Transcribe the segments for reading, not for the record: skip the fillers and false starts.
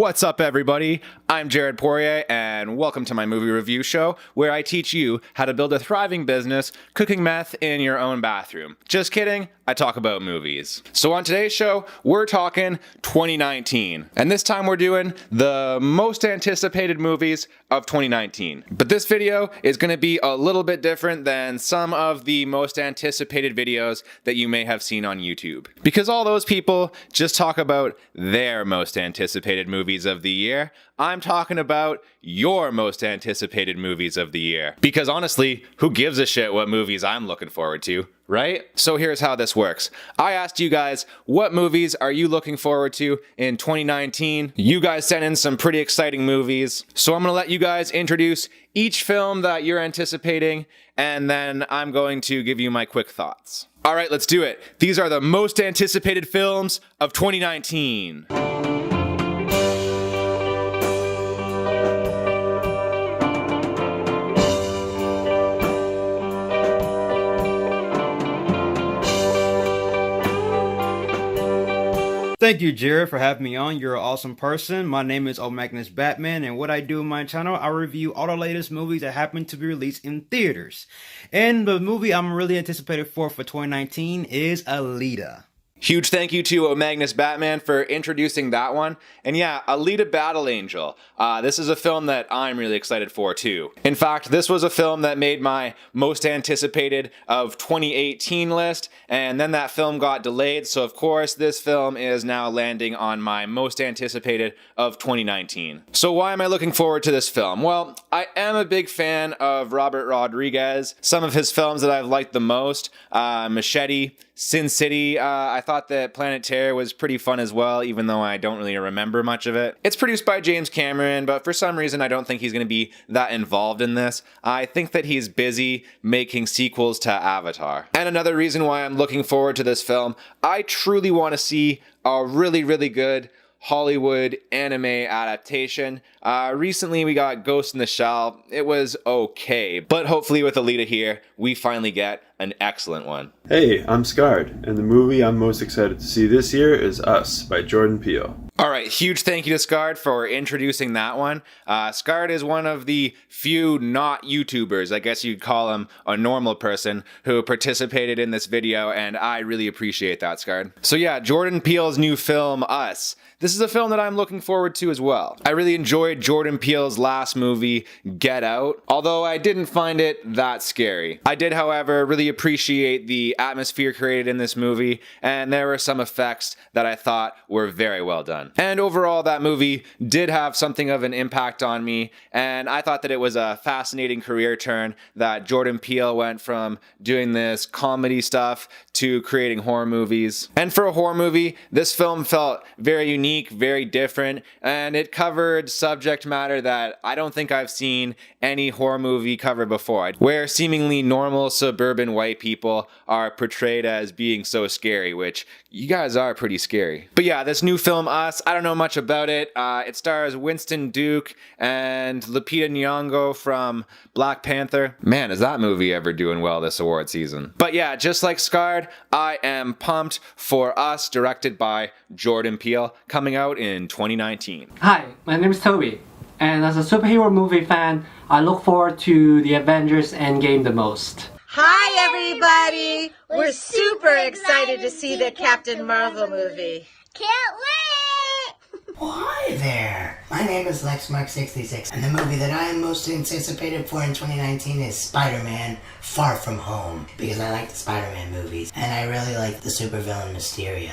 What's up, everybody? I'm Jared Poirier, and welcome to my movie review show, where I teach you how to build a thriving business cooking meth in your own bathroom. Just kidding, I talk about movies. So on today's show, we're talking 2019, and this time we're doing the most anticipated movies of 2019. But this video is going to be a little bit different than some of the most anticipated videos that you may have seen on YouTube. Because all those people just talk about their most anticipated movies of the year, I'm talking about your most anticipated movies of the year. Because honestly, who gives a shit what movies I'm looking forward to, right? So here's how this works. I asked you guys, what movies are you looking forward to in 2019? You guys sent in some pretty exciting movies. So I'm gonna let you guys introduce each film that you're anticipating, and then I'm going to give you my quick thoughts. All right, let's do it. These are the most anticipated films of 2019. Thank you, Jared, for having me on. You're an awesome person. My name is Magnus Batman, and what I do on my channel, I review all the latest movies that happen to be released in theaters. And the movie I'm really anticipated for 2019 is Alita. Huge thank you to Magnus Batman for introducing that one. And yeah, Alita Battle Angel. This is a film that I'm really excited for too. In fact, this was a film that made my most anticipated of 2018 list, and then that film got delayed, so of course this film is now landing on my most anticipated of 2019. So why am I looking forward to this film? Well, I am a big fan of Robert Rodriguez. Some of his films that I've liked the most, Machete, Sin City, I thought that Planet Terror was pretty fun as well, even though I don't really remember much of it. It's produced by James Cameron, but for some reason I don't think he's going to be that involved in this. I think that he's busy making sequels to Avatar. And another reason why I'm looking forward to this film, I truly want to see a really, really good Hollywood anime adaptation. Recently we got Ghost in the Shell. It was okay, but hopefully with Alita here, we finally get an excellent one. Hey, I'm Scarred, and the movie I'm most excited to see this year is Us by Jordan Peele. Alright, huge thank you to Scarred for introducing that one. Scarred is one of the few not YouTubers, I guess you'd call him a normal person, who participated in this video, and I really appreciate that, Scarred. So yeah, Jordan Peele's new film, Us. This is a film that I'm looking forward to as well. I really enjoyed Jordan Peele's last movie, Get Out, although I didn't find it that scary. I did, however, really appreciate the atmosphere created in this movie, and there were some effects that I thought were very well done. And overall, that movie did have something of an impact on me, and I thought that it was a fascinating career turn that Jordan Peele went from doing this comedy stuff to creating horror movies. And for a horror movie, this film felt very unique, very different, and it covered subject matter that I don't think I've seen any horror movie cover before, where seemingly normal suburban white people are portrayed as being so scary, which you guys are pretty scary. But yeah, this new film, Us, I don't know much about it. It stars Winston Duke and Lupita Nyong'o from Black Panther. Man, is that movie ever doing well this award season. But yeah, just like Scarred, I am pumped for Us, directed by Jordan Peele, coming out in 2019. Hi, my name is Toby, and as a superhero movie fan, I look forward to the Avengers Endgame the most. Hi everybody! We're super excited to see the Captain Marvel movie. Can't wait! Well, hi there. My name is LexMark66, and the movie that I am most anticipated for in 2019 is Spider-Man Far From Home, because I like the Spider-Man movies, and I really like the supervillain Mysterio.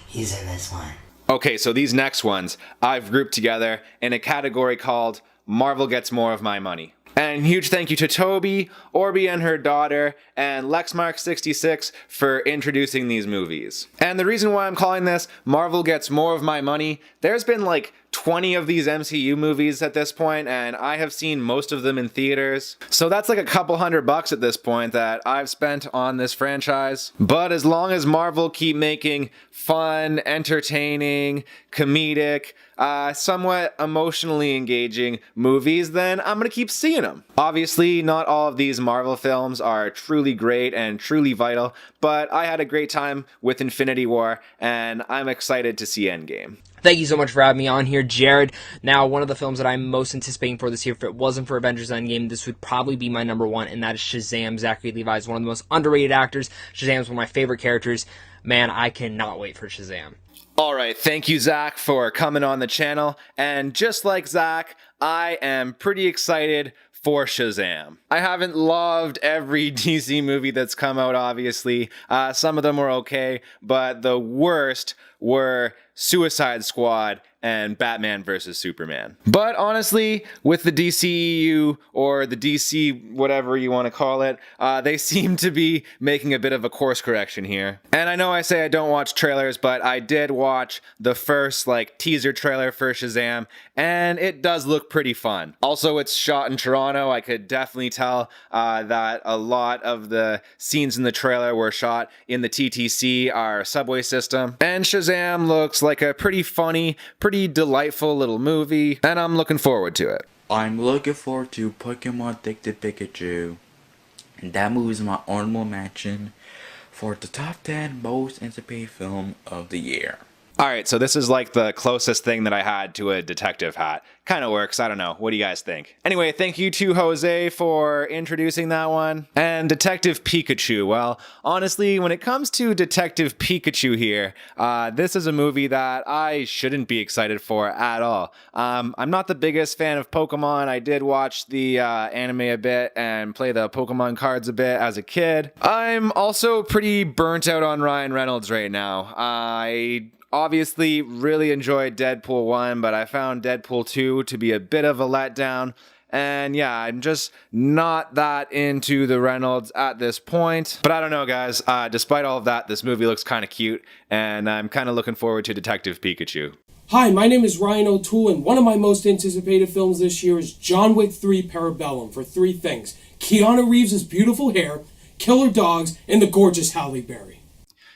He's in this one. Okay, so these next ones I've grouped together in a category called Marvel Gets More of My Money. And huge thank you to Toby, Orby and her daughter, and LexMark66 for introducing these movies. And the reason why I'm calling this Marvel Gets More of My Money, there's been like 20 of these MCU movies at this point, and I have seen most of them in theaters. So that's like a couple $100 at this point that I've spent on this franchise. But as long as Marvel keep making fun, entertaining, comedic, somewhat emotionally engaging movies, then I'm gonna keep seeing them. Obviously, not all of these Marvel films are truly great and truly vital, but I had a great time with Infinity War, and I'm excited to see Endgame. Thank you so much for having me on here, Jared. Now, one of the films that I'm most anticipating for this year, if it wasn't for Avengers Endgame, this would probably be my number one, and that is Shazam. Zachary Levi is one of the most underrated actors. Shazam is one of my favorite characters. Man, I cannot wait for Shazam. All right, thank you, Zach, for coming on the channel. And just like Zach, I am pretty excited for Shazam. I haven't loved every DC movie that's come out, obviously. Some of them were okay, but the worst were Suicide Squad and Batman vs. Superman. But honestly, with the DCEU, or the DC whatever you want to call it, they seem to be making a bit of a course correction here. And I know I say I don't watch trailers, but I did watch the first teaser trailer for Shazam, and it does look pretty fun. Also, it's shot in Toronto. I could definitely tell that a lot of the scenes in the trailer were shot in the TTC, our subway system. And Shazam looks like a pretty funny, pretty delightful little movie, and I'm looking forward to it. I'm looking forward to Pokemon Detective Pikachu. And that movie is my honorable mention for the top 10 most anticipated film of the year. Alright, so this is like the closest thing that I had to a detective hat. Kind of works, I don't know. What do you guys think? Anyway, thank you to Jose for introducing that one. And Detective Pikachu, well, honestly, when it comes to Detective Pikachu here, this is a movie that I shouldn't be excited for at all. I'm not the biggest fan of Pokemon. I did watch the anime a bit and play the Pokemon cards a bit as a kid. I'm also pretty burnt out on Ryan Reynolds right now. I obviously really enjoyed Deadpool 1, but I found Deadpool 2 to be a bit of a letdown. And yeah, I'm just not that into the Reynolds at this point. But I don't know, guys. Despite all of that, this movie looks kind of cute, and I'm kind of looking forward to Detective Pikachu. Hi, my name is Ryan O'Toole, and one of my most anticipated films this year is John Wick III Parabellum for three things: Keanu Reeves' beautiful hair, killer dogs, and the gorgeous Halle Berry.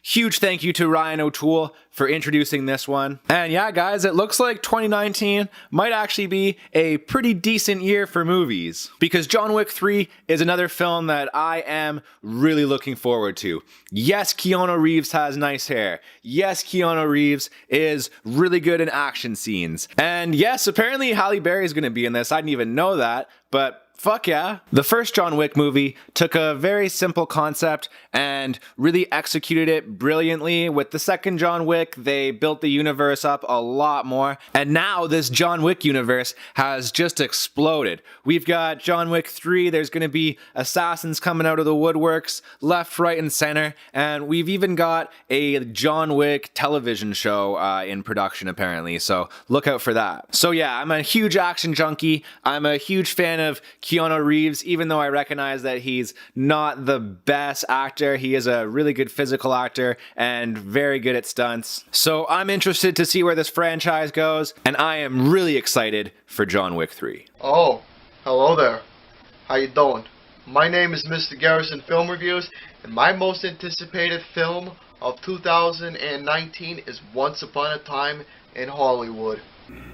Huge thank you to Ryan O'Toole for introducing this one. And yeah, guys, it looks like 2019 might actually be a pretty decent year for movies, because John Wick 3 is another film that I am really looking forward to. Yes, Keanu Reeves has nice hair. Yes, Keanu Reeves is really good in action scenes. And yes, apparently Halle Berry is going to be in this. I didn't even know that, but fuck yeah. The first John Wick movie took a very simple concept and really executed it brilliantly. With the second John Wick, they built the universe up a lot more. And now this John Wick universe has just exploded. We've got John Wick 3, there's going to be assassins coming out of the woodworks, left, right, and center. And we've even got a John Wick television show in production, apparently. So look out for that. So yeah, I'm a huge action junkie. I'm a huge fan of Keanu Reeves, even though I recognize that he's not the best actor. He is a really good physical actor and very good at stunts. So I'm interested to see where this franchise goes, and I am really excited for John Wick 3. Oh, hello there. How you doing? My name is Mr. Garrison Film Reviews, and my most anticipated film of 2019 is Once Upon a Time in Hollywood.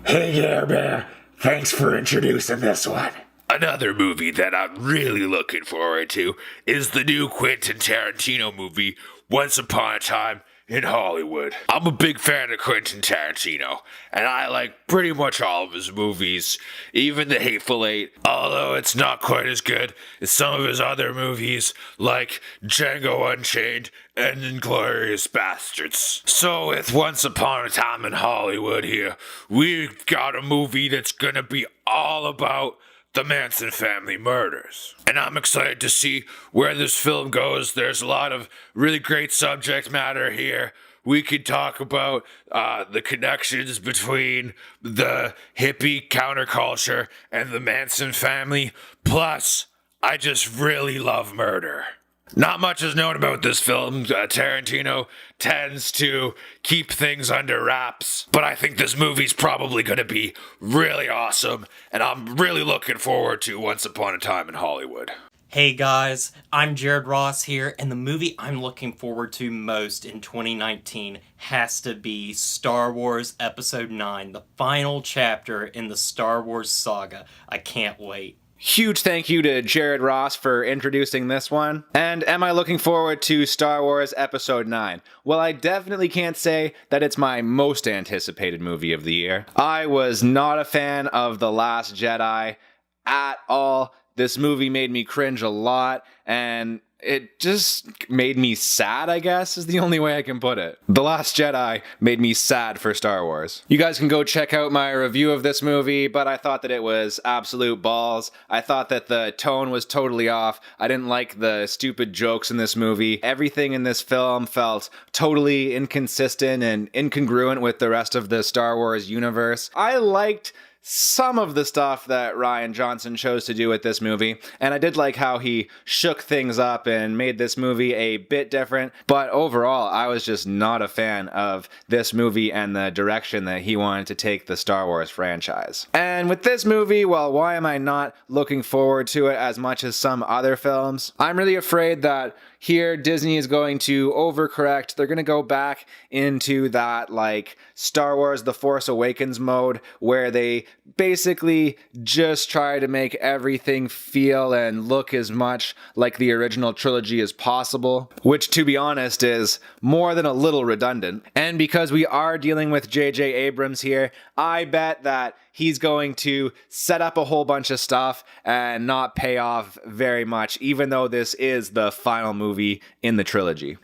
Hey there, Bear. Thanks for introducing this one. Another movie that I'm really looking forward to is the new Quentin Tarantino movie, Once Upon a Time in Hollywood. I'm a big fan of Quentin Tarantino, and I like pretty much all of his movies, even The Hateful Eight, although it's not quite as good as some of his other movies like Django Unchained and Inglourious Bastards. So with Once Upon a Time in Hollywood here, we've got a movie that's gonna be all about the Manson family murders. And I'm excited to see where this film goes. There's a lot of really great subject matter here. We could talk about the connections between the hippie counterculture and the Manson family. Plus, I just really love murder. Not much is known about this film. Tarantino tends to keep things under wraps, but I think this movie's probably going to be really awesome, and I'm really looking forward to Once Upon a Time in Hollywood. Hey guys, I'm Jared Ross here, and the movie I'm looking forward to most in 2019 has to be Star Wars Episode 9, the final chapter in the Star Wars saga. I can't wait. Huge thank you to Jared Ross for introducing this one. And am I looking forward to Star Wars Episode 9? Well, I definitely can't say that it's my most anticipated movie of the year. I was not a fan of The Last Jedi at all. This movie made me cringe a lot, and it just made me sad, I guess, is the only way I can put it. The Last Jedi made me sad for Star Wars. You guys can go check out my review of this movie, but I thought that it was absolute balls. I thought that the tone was totally off. I didn't like the stupid jokes in this movie. Everything in this film felt totally inconsistent and incongruent with the rest of the Star Wars universe. I liked some of the stuff that Rian Johnson chose to do with this movie, and I did like how he shook things up and made this movie a bit different, but overall, I was just not a fan of this movie and the direction that he wanted to take the Star Wars franchise. And with this movie, well, why am I not looking forward to it as much as some other films? I'm really afraid that here Disney is going to overcorrect. They're going to go back into that like Star Wars The Force Awakens mode where they basically just try to make everything feel and look as much like the original trilogy as possible, which to be honest is more than a little redundant. And because we are dealing with J.J. Abrams here, I bet that he's going to set up a whole bunch of stuff and not pay off very much, even though this is the final movie in the trilogy.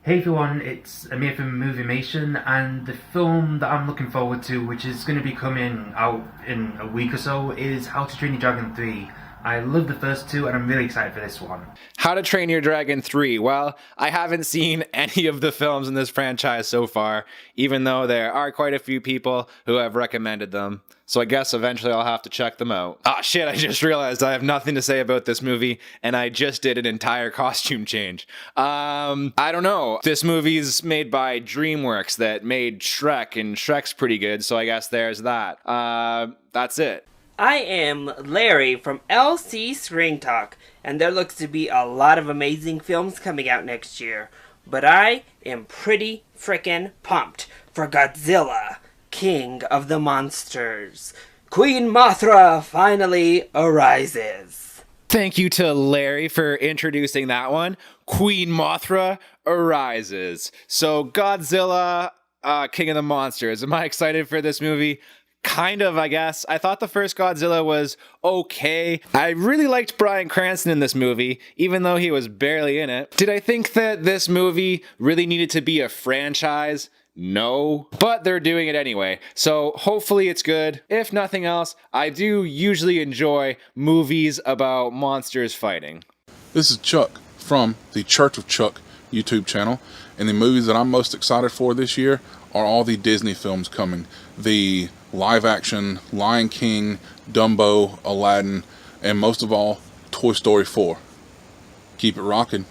Hey everyone, it's Amir from Moviemation, and the film that I'm looking forward to, which is going to be coming out in a week or so, is How to Train Your Dragon 3. I love the first two, and I'm really excited for this one. How to Train Your Dragon 3. Well, I haven't seen any of the films in this franchise so far, even though there are quite a few people who have recommended them. So I guess eventually I'll have to check them out. Ah, shit, I just realized I have nothing to say about this movie, and I just did an entire costume change. I don't know. This movie's made by DreamWorks that made Shrek, and Shrek's pretty good, so I guess there's that. That's it. I am Larry from LC Screen Talk, and there looks to be a lot of amazing films coming out next year. But I am pretty frickin' pumped for Godzilla, King of the Monsters. Queen Mothra finally arises. Thank you to Larry for introducing that one. Queen Mothra arises. So Godzilla, King of the Monsters. Am I excited for this movie? Kind of, I guess. I thought the first Godzilla was okay. I really liked Bryan Cranston in this movie, even though he was barely in it. Did I think that this movie really needed to be a franchise? No, but they're doing it anyway, so hopefully it's good. If nothing else, I do usually enjoy movies about monsters fighting. This is Chuck from the Church of Chuck YouTube channel, and the movies that I'm most excited for this year are all the Disney films coming. The live-action Lion King, Dumbo, Aladdin, and most of all, Toy Story 4. Keep it rocking.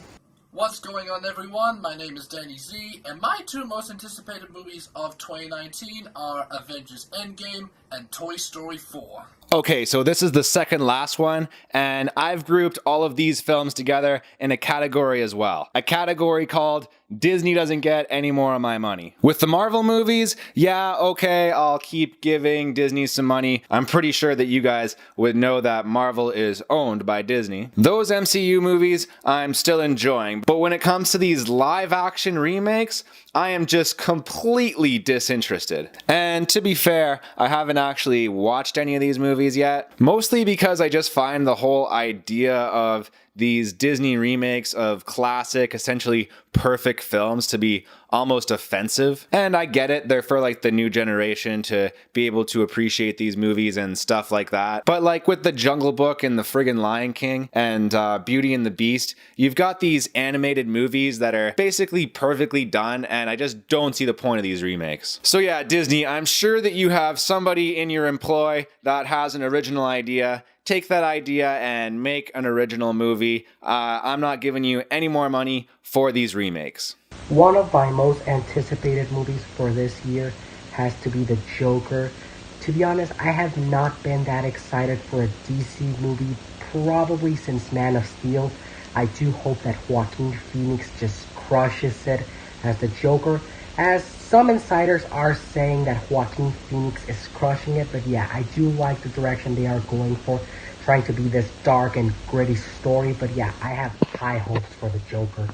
What's going on, everyone? My name is Danny Z, and my two most anticipated movies of 2019 are Avengers Endgame and Toy Story 4. Okay, so this is the second last one, and I've grouped all of these films together in a category as well. A category called Disney doesn't get any more of my money. With the Marvel movies, yeah, okay, I'll keep giving Disney some money. I'm pretty sure that you guys would know that Marvel is owned by Disney. Those MCU movies, I'm still enjoying. But when it comes to these live-action remakes, I am just completely disinterested. And to be fair, I haven't actually watched any of these movies yet, mostly because I just find the whole idea of these Disney remakes of classic, essentially perfect films to be almost offensive. And I get it, they're for like the new generation to be able to appreciate these movies and stuff like that. But like with the Jungle Book and the friggin' Lion King and Beauty and the Beast, you've got these animated movies that are basically perfectly done, and I just don't see the point of these remakes. So yeah, Disney, I'm sure that you have somebody in your employ that has an original idea. Take that idea and make an original movie. I'm not giving you any more money for these remakes. One of my most anticipated movies for this year has to be The Joker. To be honest, I have not been that excited for a DC movie probably since Man of Steel. I do hope that Joaquin Phoenix just crushes it as the Joker, as some insiders are saying that Joaquin Phoenix is crushing it. But yeah, I do like the direction they are going for. trying to be this dark and gritty story, but yeah, I have high hopes for the Joker.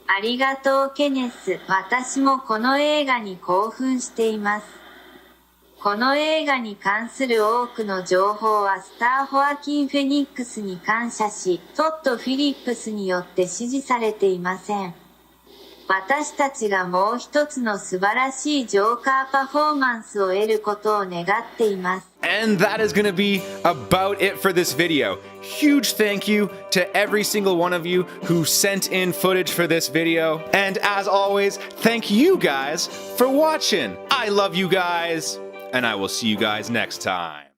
ありがとうケネス。私もこの映画に興奮しています。この映画に関する多くの情報はスター・ホアキン・フェニックスに感謝し、トッド・フィリップスによって支持されていません。私たちがもう一つの素晴らしいジョーカーパフォーマンスを得ることを願っています。And that is going to be about it for this video. Huge thank you to every single one of you who sent in footage for this video. And as always, thank you guys for watching. I love you guys, and I will see you guys next time.